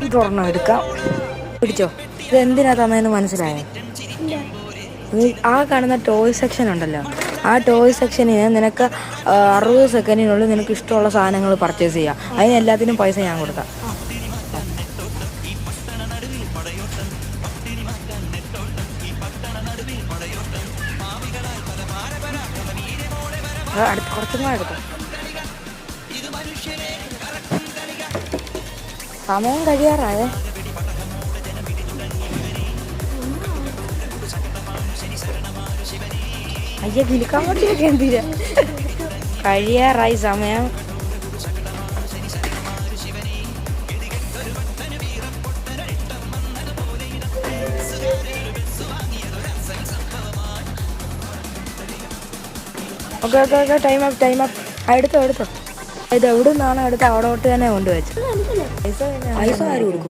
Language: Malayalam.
ഇതൊരെണ്ണം എടുക്കാം. പിടിച്ചോ. ഇത് എന്തിനാ തന്നതെന്ന് മനസ്സിലായോ? ആ കാണുന്ന ടോയ് സെക്ഷൻ ഉണ്ടല്ലോ, ആ ടോയ് സെക്ഷനിൽ നിനക്ക് 60 സെക്കൻഡിനുള്ളിൽ നിനക്ക് ഇഷ്ടമുള്ള സാധനങ്ങൾ പർച്ചേസ് ചെയ്യാം. അതിന് എല്ലാത്തിനും പൈസ ഞാൻ കൊടുക്കാം. കുറച്ചും കൂടെ എടുക്കാം. സമയം കഴിയാറായേ. അയ്യ വിളിക്കാൻ വേണ്ടിയൊക്കെ എന്തിനാ? കഴിയാറായി സമയം. Okay time up. എടുത്തോ. ഇത് എവിടെ നിന്നാണ് എടുത്ത് അവിടോട്ട് തന്നെ കൊണ്ടുവച്ചു. പൈസ ആരും കൊടുക്കും?